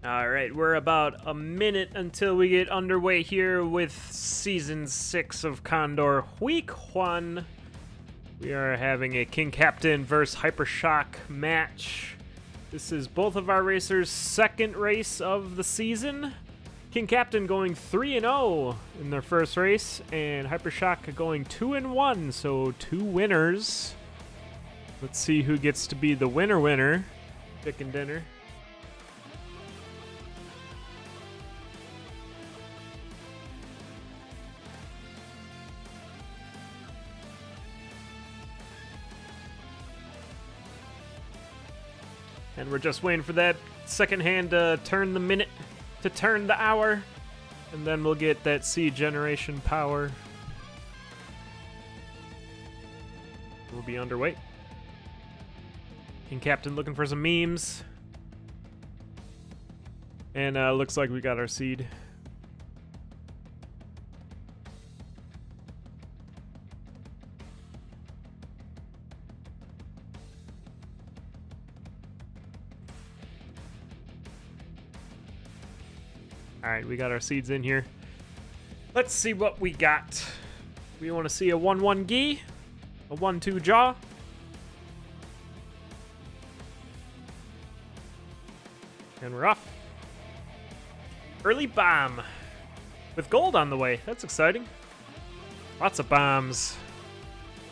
All right, we're about a minute until we get underway here with Season 6 of Condor, Week 1. We are having a King Captain versus Hypershock match. This is both of our racers' second race of the season. King Captain going 3-0 in their first race, and Hypershock going 2-1, so 2 winners. Let's see who gets to be the winner. Chicken dinner. And we're just waiting for that second hand to turn the minute, to turn the hour, and then we'll get that seed generation power. We'll be underway. King Captain looking for some memes. And looks like we got our seed. Alright, we got our seeds in here. Let's see what we got. We want to see a 1-1 gi, a 1-2 jaw. And we're off. Early bomb. With gold on the way. That's exciting. Lots of bombs.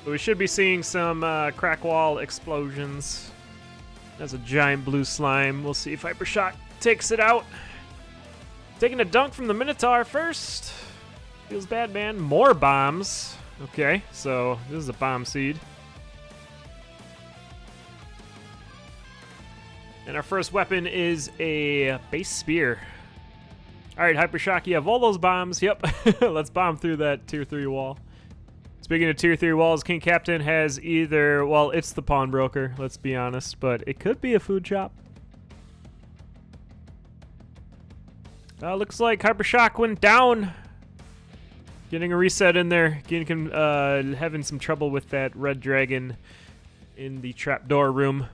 So we should be seeing some crack wall explosions. That's a giant blue slime. We'll see if Hypershock takes it out. Taking a dunk from the Minotaur first. Feels bad, man. More bombs. Okay, so this is a bomb seed. And our first weapon is a base spear. All right, Hypershock, you have all those bombs. Yep, let's bomb through that tier 3 wall. Speaking of tier 3 walls, King Captain has either, well, it's the pawnbroker, let's be honest, but it could be a food shop. Looks like Hypershock went down. Getting a reset in there. Having some trouble with that red dragon in the trapdoor room.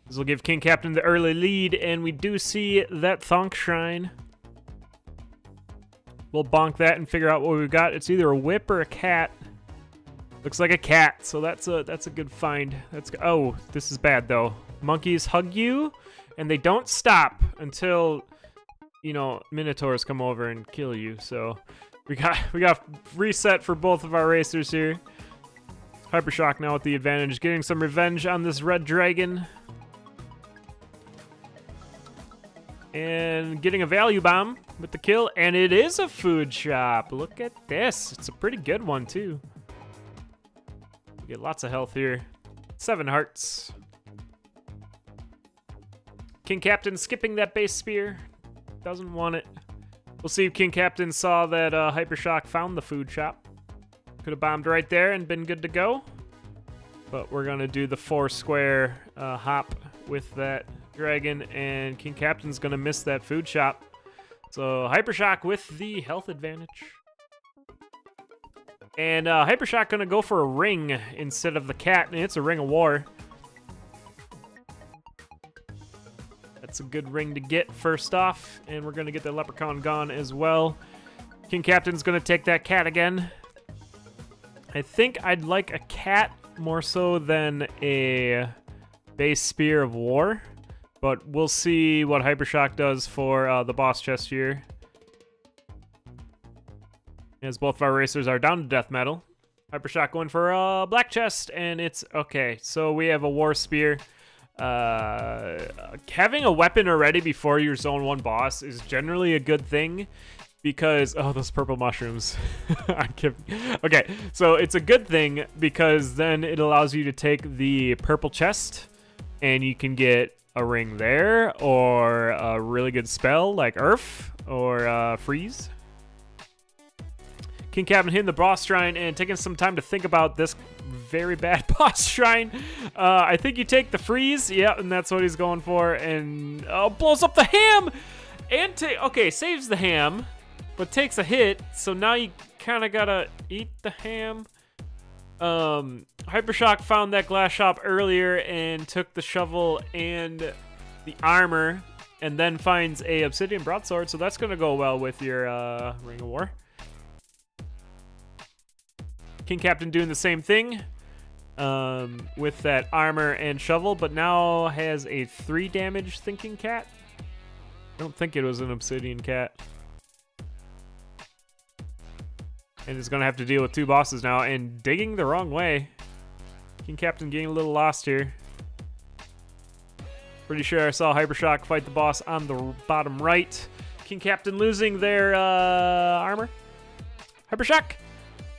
This will give King Captain the early lead, and we do see that Thonk Shrine. We'll bonk that and figure out what we've got. It's either a whip or a cat. Looks like a cat, so that's a good find. Oh, this is bad though. Monkeys hug you, and they don't stop until, you know, Minotaurs come over and kill you. So we got reset for both of our racers here. Hypershock now with the advantage, getting some revenge on this red dragon. And getting a value bomb with the kill, and it is a food shop. Look at this. It's a pretty good one too. We get lots of health here. 7 hearts. King Captain skipping that base spear. Doesn't want it. We'll see if King Captain saw that Hypershock found the food shop. Could have bombed right there and been good to go. But we're going to do the 4 square hop with that dragon, and King Captain's going to miss that food shop. So Hypershock with the health advantage. And Hypershock going to go for a ring instead of the cat, and it's a ring of war. That's a good ring to get first off, and we're going to get the leprechaun gone as well. King Captain's going to take that cat again. I think I'd like a cat more so than a base spear of war, but we'll see what Hypershock does for the boss chest here. As both of our racers are down to death metal. Hypershock going for a black chest, and it's okay. So we have a war spear. Having a weapon already before your zone 1 boss is generally a good thing, because those purple mushrooms. Okay, so it's a good thing because then it allows you to take the purple chest and you can get a ring there, or a really good spell like Earth or Freeze. King Captain hitting the boss shrine and taking some time to think about this very bad boss shrine. I think you take the freeze. Yeah, and that's what he's going for. And blows up the ham. And okay, saves the ham, but takes a hit. So now you kind of gotta eat the ham. Hypershock found that glass shop earlier and took the shovel and the armor and then finds a obsidian broadsword, so that's going to go well with your Ring of War. Kingcaptain doing the same thing with that armor and shovel, but now has a 3 damage thinking cat. I don't think it was an obsidian cat. And is going to have to deal with 2 bosses now, and digging the wrong way. Kingcaptain getting a little lost here. Pretty sure I saw Hypershock fight the boss on the bottom right. Kingcaptain losing their armor. Hypershock,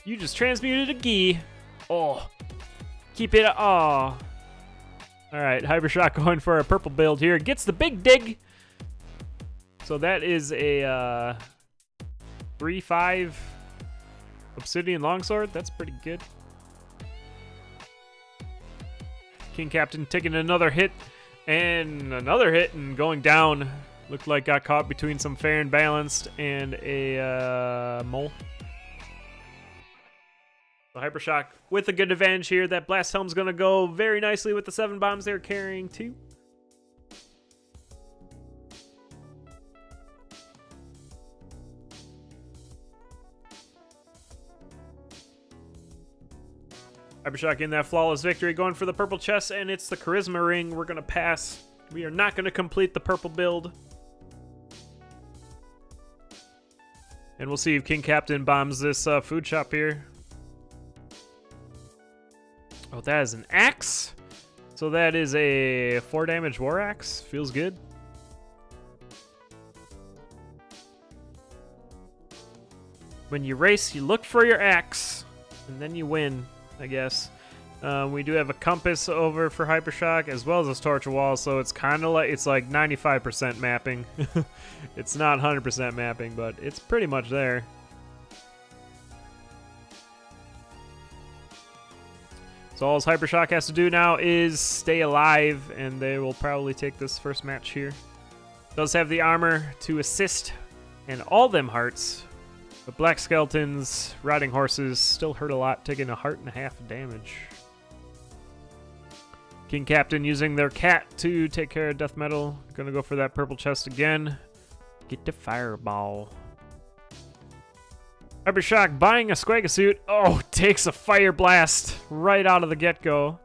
you just transmuted a Gi. Oh, keep it. Oh. All right, Hypershock going for a purple build here. Gets the big dig. So that is a 3-5 obsidian longsword. That's pretty good. Kingcaptain taking another hit and going down. Looked like got caught between some fair and balanced and a mole. So Hypershock with a good advantage here. That blast helm's gonna go very nicely with the 7 bombs they're carrying too. Hypershock in that flawless victory, going for the purple chest, and it's the charisma ring. We're gonna pass. We are not gonna complete the purple build. And we'll see if Kingcaptain bombs this food shop here. Oh, that is an axe. So that is a 4 damage war axe. Feels good. When you race, you look for your axe, and then you win, I guess. We do have a compass over for Hypershock, as well as a torture wall, so it's kind of like, it's like 95% mapping. It's not 100% mapping, but it's pretty much there. So all Hypershock has to do now is stay alive, and they will probably take this first match here. Does have the armor to assist, and all them hearts. But black skeletons, riding horses, still hurt a lot, taking 1.5 hearts of damage. Kingcaptain using their cat to take care of death metal. Gonna go for that purple chest again. Get the fireball. Hypershock buying a Squagga suit. Oh, takes a fire blast right out of the get-go.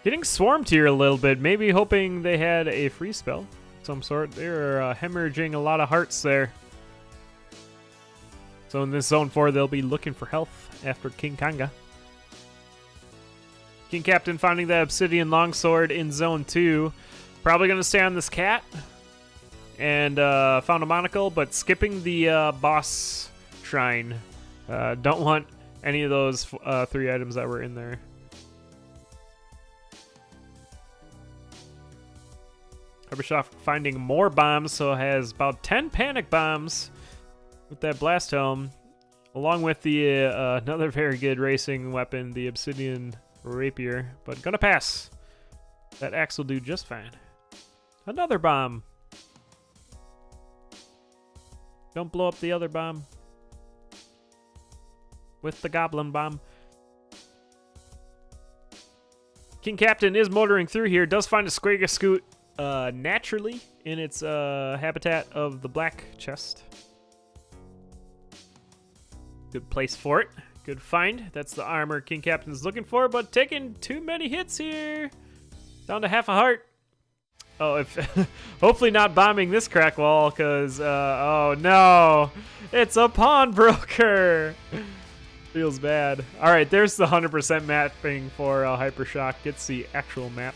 Getting swarmed here a little bit. Maybe hoping they had a free spell of some sort. They're hemorrhaging a lot of hearts there. So in this zone 4, they'll be looking for health after King Kanga. Kingcaptain finding that obsidian longsword in zone 2. Probably going to stay on this cat. And found a monocle, but skipping the boss shrine. Don't want any of those 3 items that were in there. Hypershock finding more bombs, so has about 10 panic bombs with that blast helm, along with the another very good racing weapon, the obsidian rapier. But gonna pass. That axe will do just fine. Another bomb. Don't blow up the other bomb with the goblin bomb. Kingcaptain is motoring through here. Does find a Squagga scoot naturally in its habitat of the black chest. Good place for it. Good find. That's the armor Kingcaptain's looking for, but taking too many hits here. Down to 1/2 heart. Oh, if hopefully not bombing this crack wall, because oh no, it's a pawnbroker. Feels bad. All right, there's the 100% mapping for Hypershock. Gets the actual map.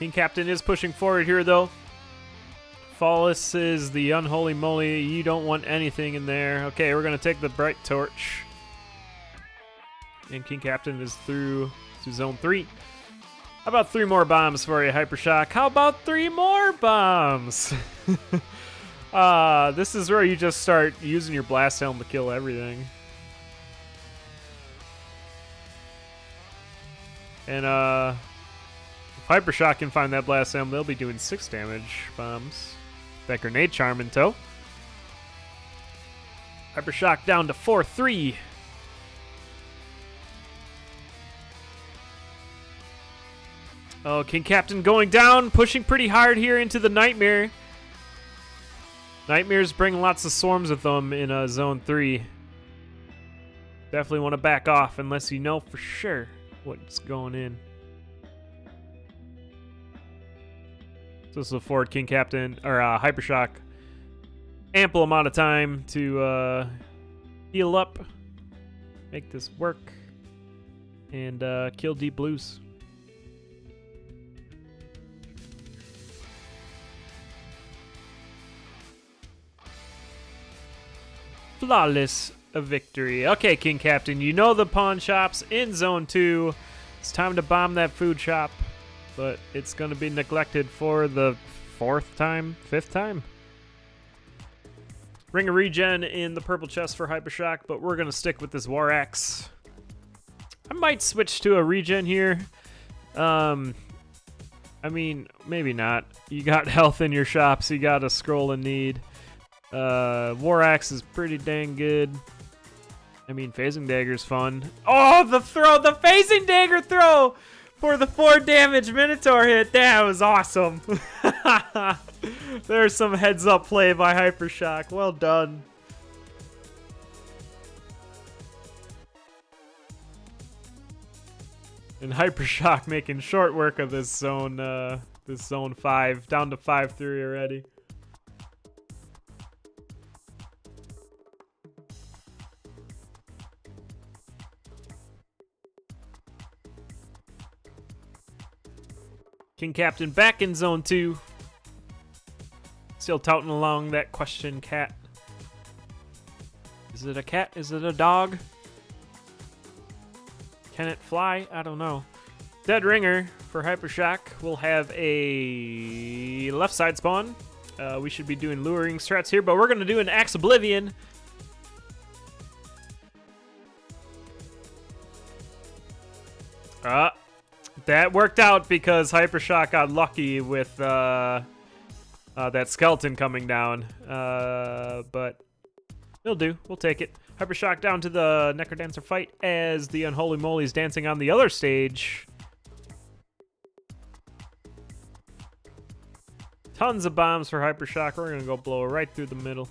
Kingcaptain is pushing forward here, though. Flawless is the unholy moly. You don't want anything in there. Okay, we're gonna take the bright torch. And Kingcaptain is through to zone 3. How about 3 more bombs for you, Hypershock? How about 3 more bombs? This is where you just start using your blast helm to kill everything. And if Hypershock can find that blast helm, they'll be doing 6 damage bombs. That grenade charm in tow. Hypershock down to 4-3. Oh, King Captain going down, pushing pretty hard here into the Nightmare. Nightmares bring lots of swarms with them in Zone 3. Definitely want to back off unless you know for sure what's going in. So this will afford King Captain, or Hypershock, ample amount of time to heal up, make this work, and kill Deep Blues. Flawless a victory. Okay, King Captain, you know the pawn shops in Zone 2. It's time to bomb that food shop, but it's going to be neglected for the fifth time. Ring of Regen in the purple chest for Hypershock, but we're going to stick with this War Axe. I might switch to a regen here. I mean, maybe not. You got health in your shops. You got a scroll in need. War Axe is pretty dang good. I mean, Phasing Dagger's fun. Oh, the throw! The Phasing Dagger throw for the 4 damage Minotaur hit. That was awesome. There's some heads up play by Hypershock. Well done. And Hypershock making short work of this zone 5, down to 5-3 already. King Captain back in Zone 2. Still touting along that question cat. Is it a cat? Is it a dog? Can it fly? I don't know. Dead Ringer for Hypershock will have a left side spawn. We should be doing luring strats here, but we're going to do an Axe Oblivion. That worked out because Hypershock got lucky with that skeleton coming down. But it'll do. We'll take it. Hypershock down to the Necrodancer fight as the Unholy Moly's dancing on the other stage. Tons of bombs for Hypershock. We're going to go blow right through the middle.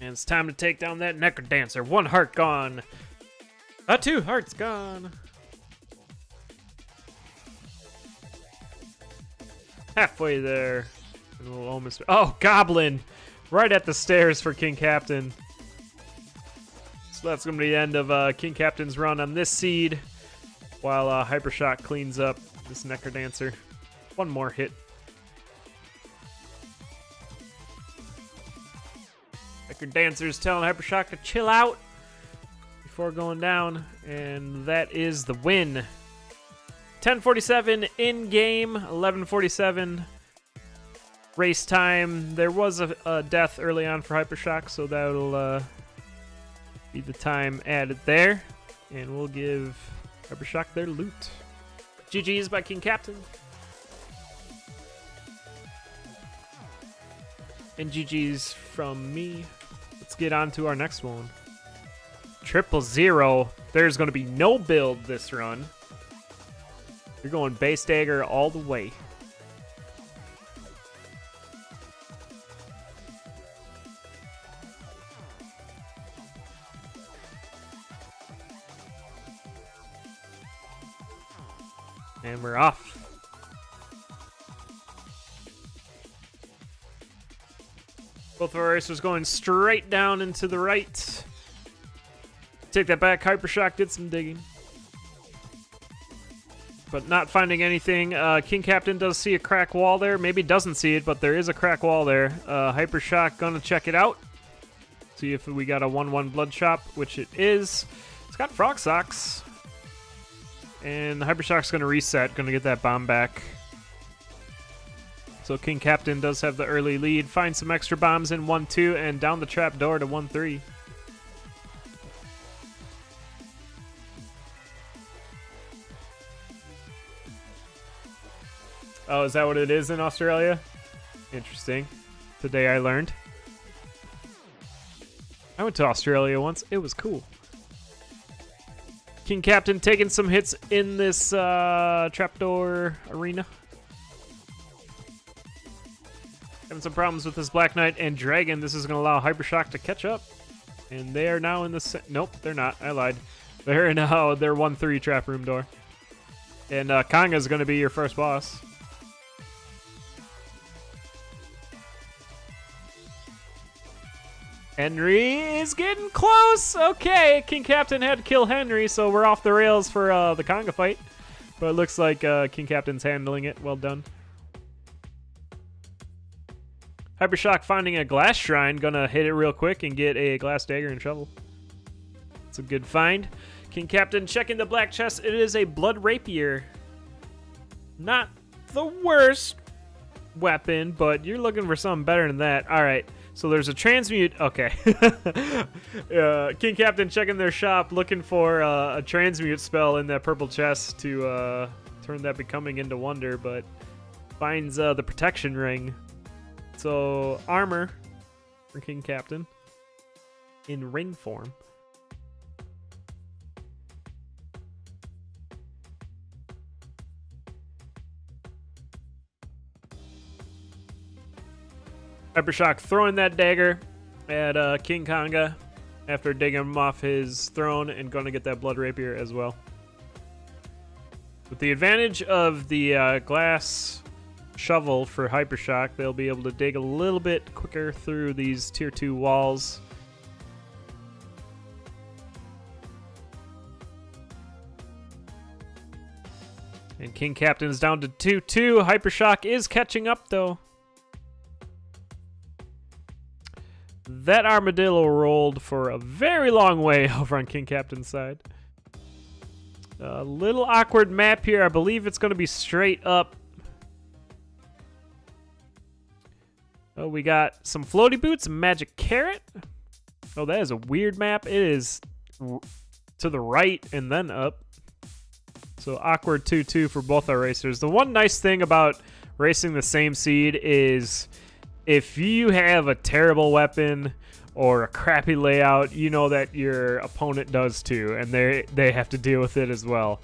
And it's time to take down that Necrodancer. 1 heart gone. 2 hearts gone. Halfway there. And we'll almost... Oh, Goblin! Right at the stairs for King Captain. So that's going to be the end of King Captain's run on this seed. While Hypershock cleans up this Necrodancer. 1 more hit. Necrodancer's telling Hypershock to chill out before going down, and that is the win. 10:47 in game, 11:47 race time. There was a death early on for Hypershock, so that'll be the time added there, and we'll give Hypershock their loot. GG's by King Captain. And GG's from me. Let's get on to our next one. 000. There's going to be no build this run. You're going base dagger all the way. And we're off. Both of our racers going straight down into the right. Take that back. Hypershock did some digging, but not finding anything. King Captain does see a crack wall there. Maybe doesn't see it, but there is a crack wall there. Hypershock gonna check it out. See if we got a 1-1 blood shop, which it is. It's got frog socks. And Hypershock's gonna reset, gonna get that bomb back. So King Captain does have the early lead. Find some extra bombs in 1-2 and down the trap door to 1-3. Oh, is that what it is in Australia? Interesting. Today I learned. I went to Australia once. It was cool. King Captain taking some hits in this trapdoor arena. Having some problems with this Black Knight and Dragon. This is going to allow Hypershock to catch up. And they are now in the... Nope, they're not. I lied. They're now their 1-3 trap room door. And Konga is going to be your first boss. Henry is getting close. Okay, King Captain had to kill Henry, so we're off the rails for the Konga fight. But it looks like King Captain's handling it. Well done. Hypershock finding a glass shrine. Gonna hit it real quick and get a glass dagger and shovel. It's a good find. King Captain checking the black chest. It is a blood rapier. Not the worst weapon, but you're looking for something better than that. All right. So there's a transmute. Okay. King Captain checking their shop, looking for a transmute spell in that purple chest to turn that becoming into wonder, but finds the protection ring. So armor for King Captain in ring form. Hypershock throwing that dagger at King Konga after digging him off his throne and going to get that blood rapier as well. With the advantage of the glass shovel for Hypershock, they'll be able to dig a little bit quicker through these tier 2 walls. And King Captain is down to 2-2. Hypershock is catching up though. That armadillo rolled for a very long way over on King Captain's side. A little awkward map here. I believe it's going to be straight up. Oh, we got some floaty boots, a magic carrot. Oh, that is a weird map. It is to the right and then up. So awkward 2-2 for both our racers. The one nice thing about racing the same seed is if you have a terrible weapon or a crappy layout, you know that your opponent does too, and they have to deal with it as well.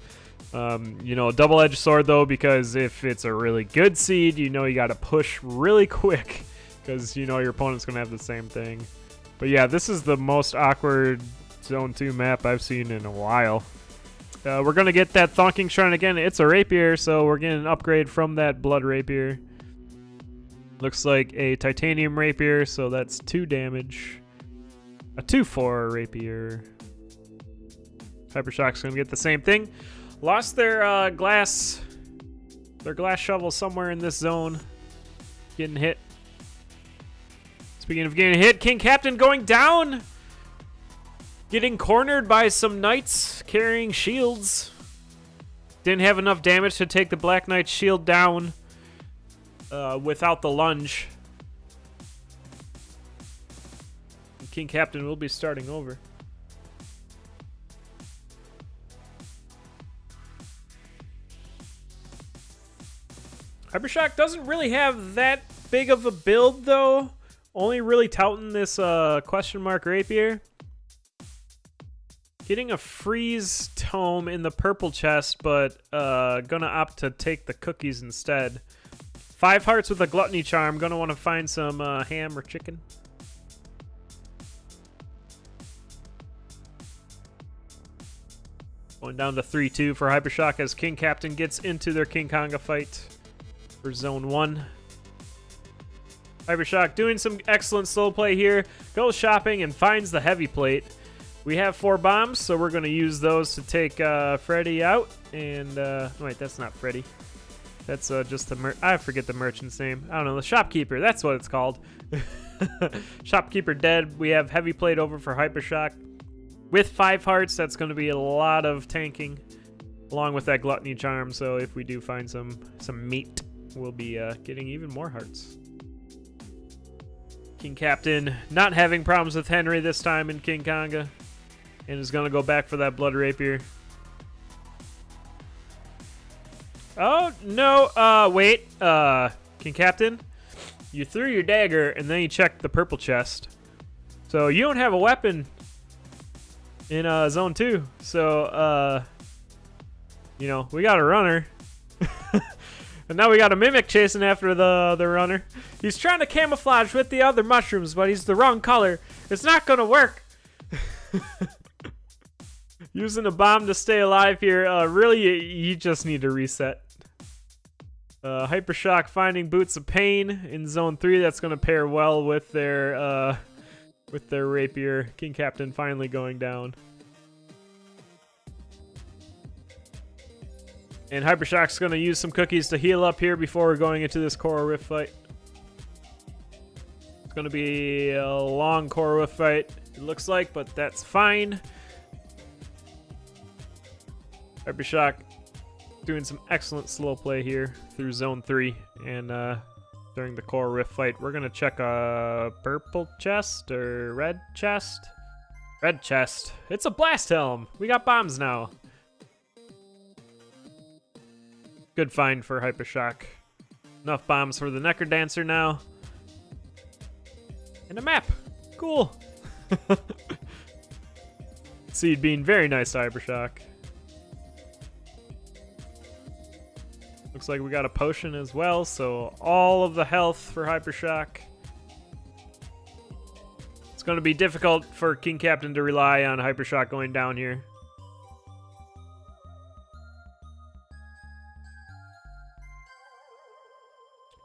You know, a double-edged sword though, because if it's a really good seed, you know you got to push really quick because you know your opponent's going to have the same thing. But yeah, this is the most awkward Zone 2 map I've seen in a while. We're going to get that Thonking Shrine again. It's a rapier, so we're getting an upgrade from that blood rapier. Looks like a titanium rapier, so that's 2 damage. A 2-4 rapier. Hypershock's going to get the same thing. Lost their glass shovel somewhere in this zone. Getting hit. Speaking of getting hit, King Captain going down. Getting cornered by some knights carrying shields. Didn't have enough damage to take the Black Knight's shield down without the lunge. King Captain will be starting over. Hypershock doesn't really have that big of a build though. Only really touting this question mark rapier. Getting a freeze tome in the purple chest, but gonna opt to take the cookies instead. 5 hearts with a gluttony charm. Gonna want to find some ham or chicken. Going down to 3-2 for Hypershock as King Captain gets into their King Konga fight for Zone 1. Hypershock doing some excellent slow play here. Goes shopping and finds the heavy plate. We have 4 bombs, so we're going to use those to take Freddy out. And, wait, that's not Freddy. That's just the I forget the merchant's name. I don't know, the shopkeeper. That's what it's called. Shopkeeper dead. We have heavy plate over for Hypershock. With 5 hearts, that's going to be a lot of tanking, along with that gluttony charm. So if we do find some meat, we'll be getting even more hearts. King Captain not having problems with Henry this time in King Konga, and is going to go back for that blood rapier. Oh, no. Wait. King Captain, you threw your dagger, and then you checked the purple chest. So you don't have a weapon in zone 2. So, you know, we got a runner. And now we got a Mimic chasing after the runner. He's trying to camouflage with the other mushrooms, but he's the wrong color. It's not gonna work. Using a bomb to stay alive here. Really, you just need to reset. Hypershock finding Boots of Pain in zone 3. That's gonna pair well with their rapier. King Captain finally going down. And Hypershock's going to use some cookies to heal up here before we're going into this Coral Rift fight. It's going to be a long Coral Rift fight, it looks like, but that's fine. Hypershock doing some excellent slow play here through Zone 3. And during the Coral Rift fight, we're going to check a purple chest or red chest? Red chest. It's a blast helm. We got bombs now. Good find for Hypershock. Enough bombs for the Necker Dancer now. And a map. Cool. Seed being very nice to Hypershock. Looks like we got a potion as well, so all of the health for Hypershock. It's going to be difficult for King Captain to rely on Hypershock going down here.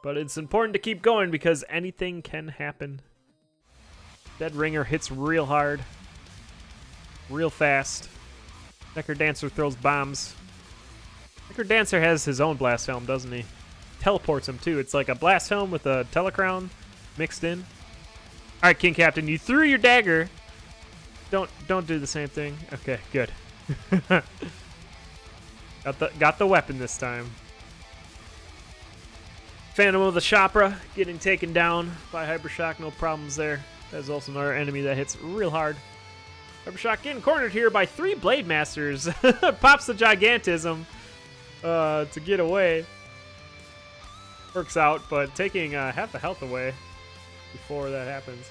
But it's important to keep going because anything can happen. Dead Ringer hits real hard. Real fast. Necker Dancer throws bombs. Necker Dancer has his own blast helm, doesn't he? Teleports him too. It's like a blast helm with a telecrown mixed in. Alright, King Captain, you threw your dagger. Don't do the same thing. Okay, good. Got the weapon this time. Phantom of the Chopra getting taken down by Hypershock. No problems there. There's also another enemy that hits real hard. Hypershock getting cornered here by 3 Blade Masters. Pops the Gigantism to get away. Works out, but taking half the health away before that happens.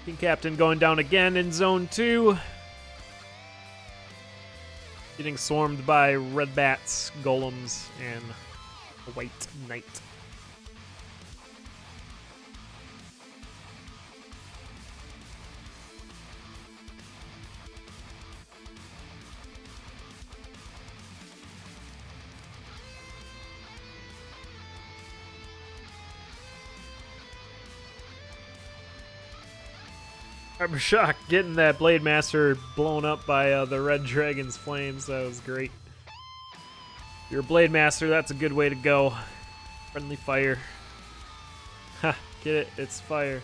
King Captain going down again in Zone 2. Getting swarmed by red bats, golems, and a white knight. Hypershock getting that Blade Master blown up by the Red Dragon's flames. That was great. If you're a Blade Master, that's a good way to go. Friendly fire. Ha, get it? It's fire.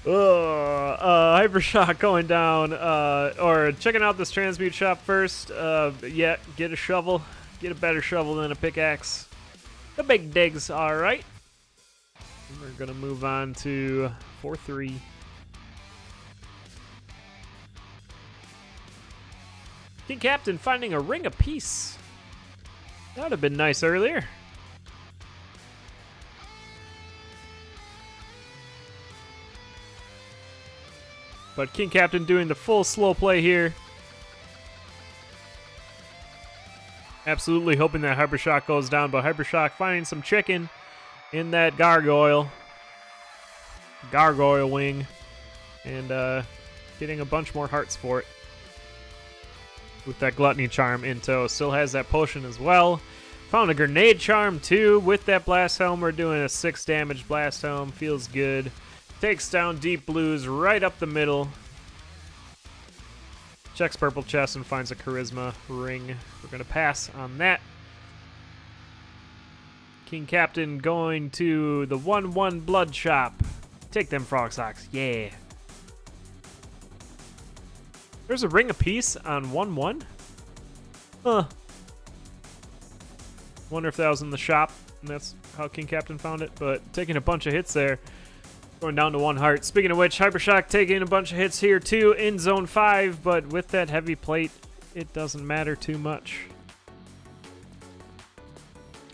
Hypershock going down. Or checking out this transmute shop first. Yeah, get a shovel. Get a better shovel than a pickaxe. The big dig's alright. We're going to move on to 4-3. King Captain finding a Ring of Peace. That would have been nice earlier. But King Captain doing the full slow play here. Absolutely hoping that Hypershock goes down, but Hypershock finding some chicken in that gargoyle wing, and getting a bunch more hearts for it with that gluttony charm in tow. Still has that potion as well. Found a grenade charm too with that blast helm. We're doing a 6 damage blast helm. Feels good. Takes down Deep Blues right up the middle. Checks purple chest and finds a charisma ring. We're gonna pass on that. King Captain going to the 1-1 blood shop. Take them frog socks. Yeah. There's a Ring of Peace on 1-1? Huh. Wonder if that was in the shop, and that's how King Captain found it, but taking a bunch of hits there. Going down to 1 heart. Speaking of which, Hypershock taking a bunch of hits here too in Zone 5, but with that heavy plate, it doesn't matter too much.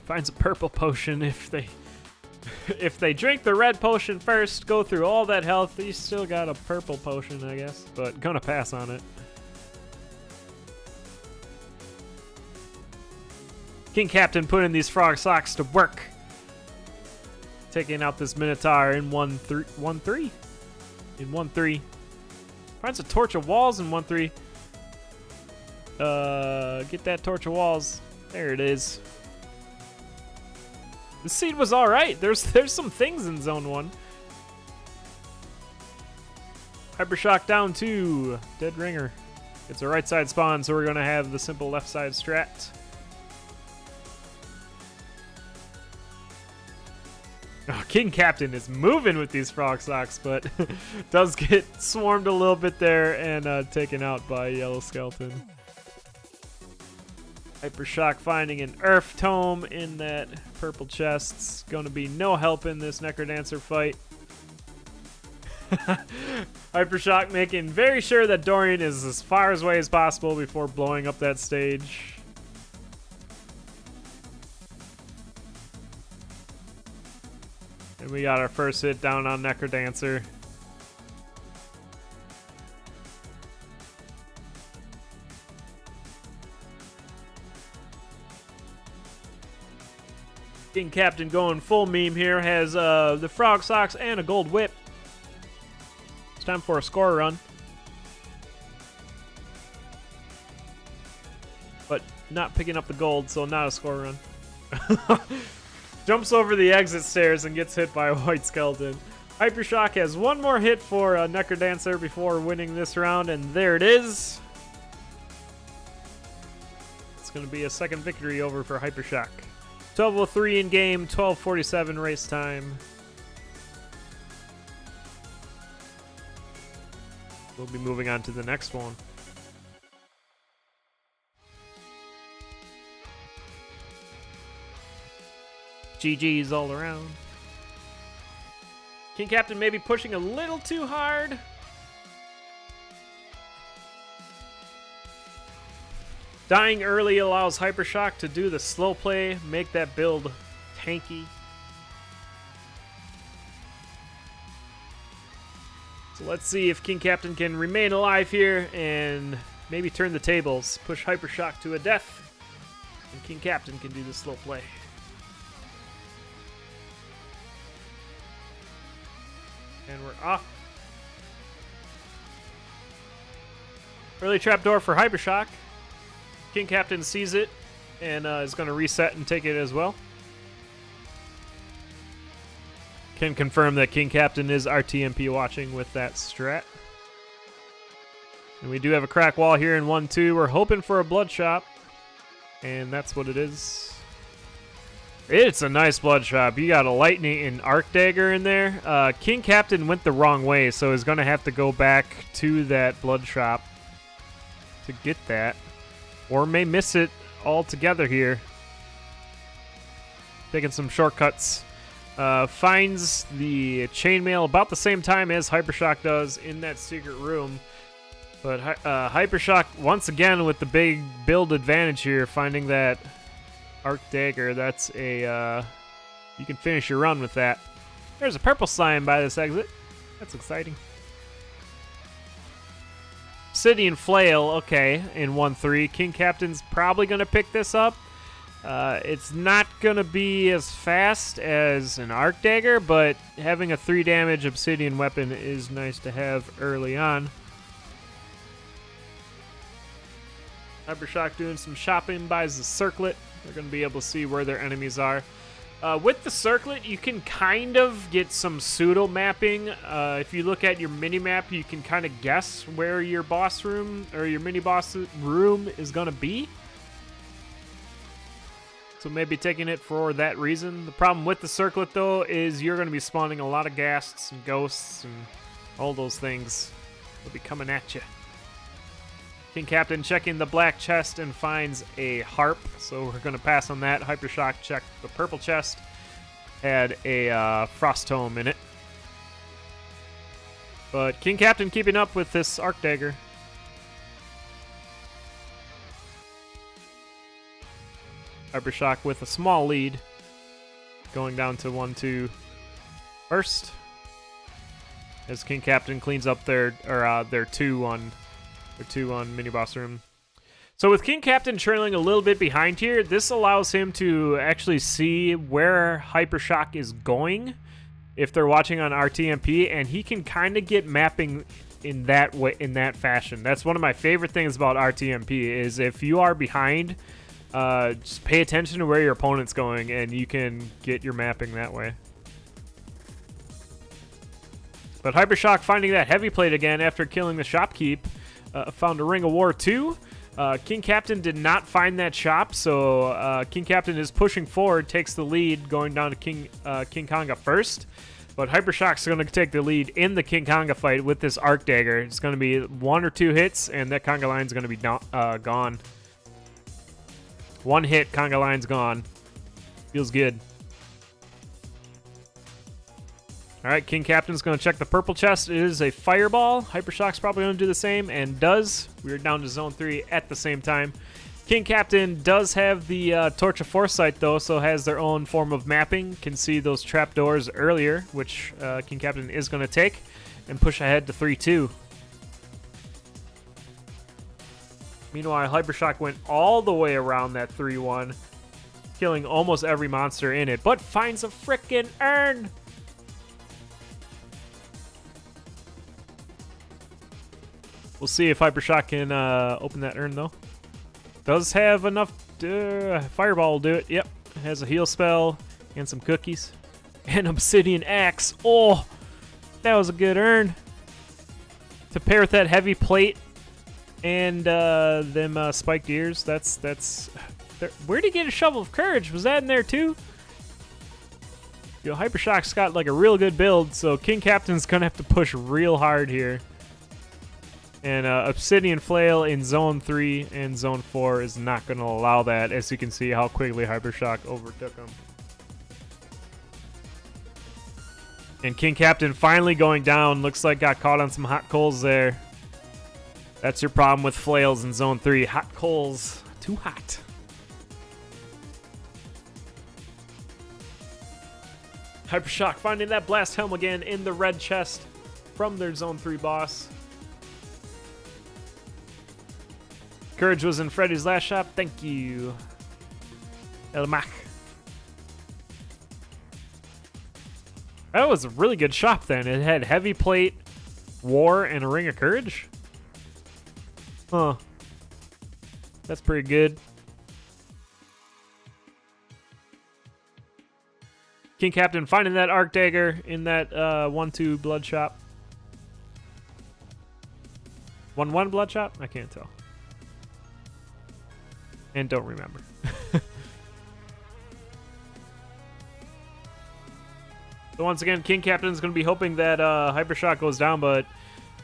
Finds a purple potion if they If they drink the red potion first, go through all that health, you still got a purple potion, I guess. But gonna pass on it. Kingcaptain putting these frog socks to work. Taking out this Minotaur in 1-3. In 1-3. Finds a torch of walls in 1-3. Get that torch of walls. There it is. The seed was alright. There's some things in zone 1. Hypershock down 2. Dead ringer. It's a right side spawn, so we're gonna have the simple left side strat. Oh, Kingcaptain is moving with these frog socks, but does get swarmed a little bit there and taken out by Yellow Skeleton. Hypershock finding an Earth Tome in that purple chest. It's going to be no help in this Necrodancer fight. Hypershock making very sure that Dorian is as far away as possible before blowing up that stage. And we got our first hit down on Necrodancer. Kingcaptain going full meme here, has the frog socks and a gold whip. It's time for a score run. But not picking up the gold, so not a score run. Jumps over the exit stairs and gets hit by a white skeleton. Hypershock has one more hit for Necrodancer before winning this round, and there it is. It's going to be a second victory over for Hypershock. 12:03 in game, 12:47 race time. We'll be moving on to the next one. GG's all around. Kingcaptain maybe pushing a little too hard. Dying early allows Hypershock to do the slow play, make that build tanky. So let's see if Kingcaptain can remain alive here and maybe turn the tables, push Hypershock to a death, and Kingcaptain can do the slow play. And we're off. Early trapdoor for Hypershock. Kingcaptain sees it and is going to reset and take it as well. Can confirm that Kingcaptain is RTMP watching with that strat. And we do have a crack wall here in 1-2. We're hoping for a blood shop, and that's what it is. It's a nice blood shop. You got a lightning and arc dagger in there. Kingcaptain went the wrong way, so he's going to have to go back to that blood shop to get that. Or may miss it altogether here. Taking some shortcuts. Finds the chainmail about the same time as Hypershock does in that secret room. But Hypershock, once again, with the big build advantage here, finding that arc dagger. That's a... you can finish your run with that. There's a purple slime by this exit. That's exciting. Obsidian Flail, okay, in 1-3. Kingcaptain's probably going to pick this up. It's not going to be as fast as an Arc Dagger, but having a 3 damage Obsidian weapon is nice to have early on. Hypershock doing some shopping, buys the circlet. They're going to be able to see where their enemies are. With the circlet, you can kind of get some pseudo mapping. If you look at your mini map, you can kind of guess where your boss room or your mini boss room is going to be. So maybe taking it for that reason. The problem with the circlet, though, is you're going to be spawning a lot of ghasts and ghosts and all those things. They'll be coming at you. Kingcaptain checking the black chest and finds a harp, so we're going to pass on that. Hypershock checked the purple chest, had a frost tome in it. But Kingcaptain keeping up with this arc dagger. Hypershock with a small lead. going down to 1-2 first. As Kingcaptain cleans up their 2-1 mini boss room. So with Kingcaptain trailing a little bit behind here, this allows him to actually see where Hypershock is going if they're watching on RTMP, and he can kind of get mapping in that way, in that fashion. That's one of my favorite things about RTMP is if you are behind, just pay attention to where your opponent's going, and you can get your mapping that way. But Hypershock finding that heavy plate again after killing the shopkeep, found a Ring of War 2. Kingcaptain did not find that shop, so Kingcaptain is pushing forward, takes the lead, going down to King Konga first. But Hypershock's going to take the lead in the King Konga fight with this Arc Dagger. It's going to be 1 or 2 hits, and that Konga line's going to be gone. 1 hit, Konga line's gone. Feels good. All right, Kingcaptain's going to check the purple chest. It is a fireball. Hypershock's probably going to do the same, and does. We're down to zone 3 at the same time. Kingcaptain does have the Torch of Foresight, though, so has their own form of mapping. Can see those trapdoors earlier, which Kingcaptain is going to take, and push ahead to 3-2. Meanwhile, Hypershock went all the way around that 3-1, killing almost every monster in it, but finds a frickin' urn! We'll see if Hypershock can open that urn, though. Does have enough... Fireball will do it. Yep. Has a heal spell and some cookies. And Obsidian Axe. Oh! That was a good urn. To pair with that heavy plate and them spiked ears. That's... Where'd he get a Shovel of Courage? Was that in there, too? Yo, Hypershock's got, like, a real good build, so Kingcaptain's gonna have to push real hard here. And Obsidian Flail in Zone 3 and Zone 4 is not going to allow that, as you can see how quickly Hypershock overtook him. And Kingcaptain finally going down. Looks like got caught on some hot coals there. That's your problem with flails in Zone 3. Hot coals. Too hot. Hypershock finding that Blast Helm again in the red chest from their Zone 3 boss. Courage was in Freddy's last shop. Thank you. El Mac. That was a really good shop then. It had heavy plate, war, and a Ring of Courage. Huh. That's pretty good. Kingcaptain finding that Arc Dagger in that 1-2 blood shop. 1-1 blood shop? I can't tell. And don't remember. So once again, Kingcaptain's going to be hoping that Hypershock goes down, but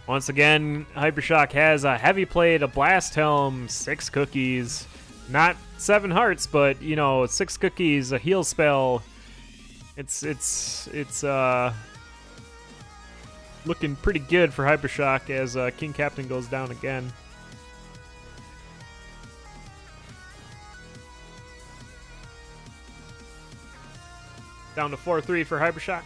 once again, Hypershock has a heavy plate, a blast helm, 6 cookies, not 7 hearts, but you know, 6 cookies, a heal spell. It's looking pretty good for Hypershock as Kingcaptain goes down again. Down to 4-3 for Hypershock.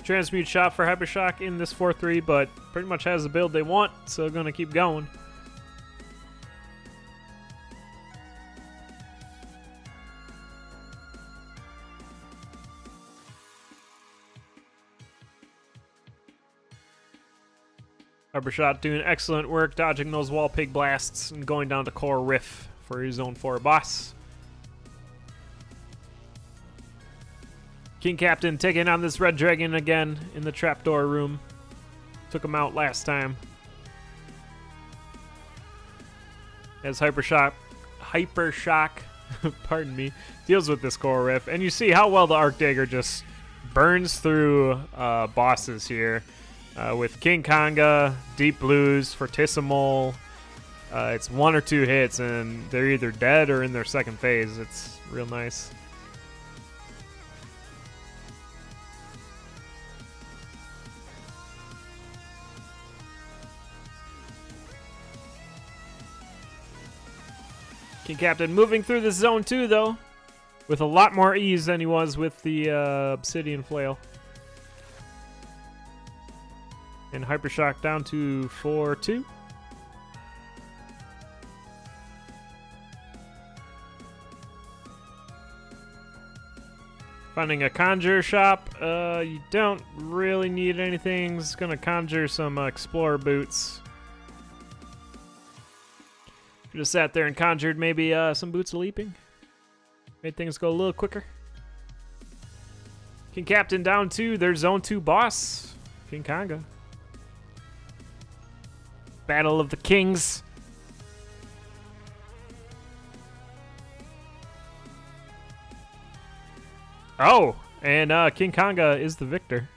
Transmute shot for Hypershock in this 4-3, but pretty much has the build they want, so gonna keep going. Hypershock doing excellent work dodging those wall pig blasts and going down to Core Riff for his Zone 4 boss. Kingcaptain taking on this red dragon again in the trapdoor room. Took him out last time. As Hypershock, pardon me, deals with this Core Riff. And you see how well the Arc Dagger just burns through bosses here. With King Konga, Deep Blues, Fortissimo, It's 1 or 2 hits, and they're either dead or in their second phase. It's real nice. King Captain moving through this zone 2, though, with a lot more ease than he was with the Obsidian Flail. And Hypershock down to 4-2. Finding a conjure shop. You don't really need anything. Just gonna conjure some explorer boots. Could have sat there and conjured maybe some boots of leaping. Made things go a little quicker. King Captain down 2. Their zone 2 boss, King Conga. Battle of the Kings. Oh, and King Conga is the victor.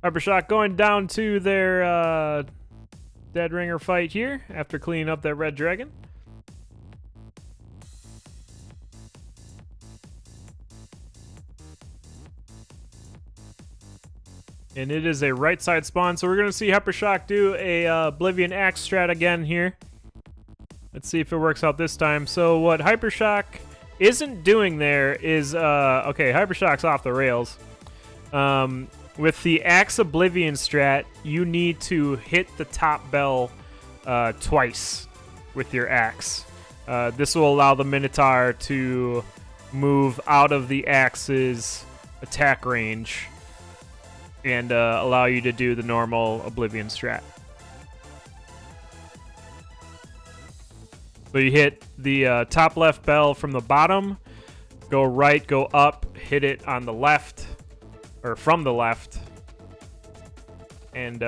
Hypershock going down to their Dead Ringer fight here after cleaning up that red dragon. And it is a right side spawn, so we're going to see Hypershock do a Oblivion Axe strat again here. Let's see if it works out this time. So what Hypershock isn't doing there is, okay, Hypershock's off the rails. With the Axe Oblivion strat, you need to hit the top bell twice with your axe. This will allow the Minotaur to move out of the axe's attack range and allow you to do the normal Oblivion strat. So you hit the top left bell from the bottom, go right, go up, hit it on the left, or from the left, and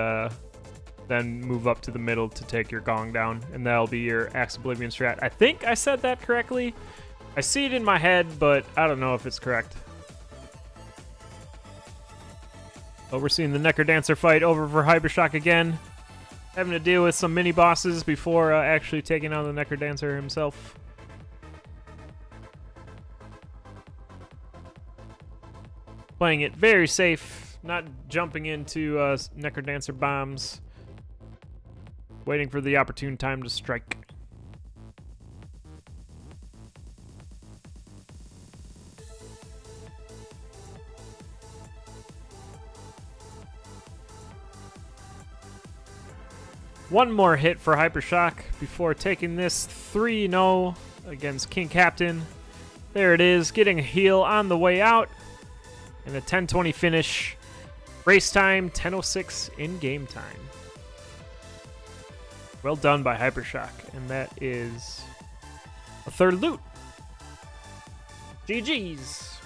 then move up to the middle to take your gong down, and that'll be your Axe Oblivion strat. I think I said that correctly. I see it in my head, but I don't know if it's correct. But we're seeing the Necrodancer fight over for Hypershock again. Having to deal with some mini-bosses before actually taking on the Necrodancer himself. Playing it very safe, not jumping into Necrodancer bombs. Waiting for the opportune time to strike. One more hit for Hypershock before taking this 3-0 against King Captain. There it is, getting a heal on the way out. And a 10:20 finish. Race time, 10:06 in game time. Well done by Hypershock. And that is a third loot. GG's.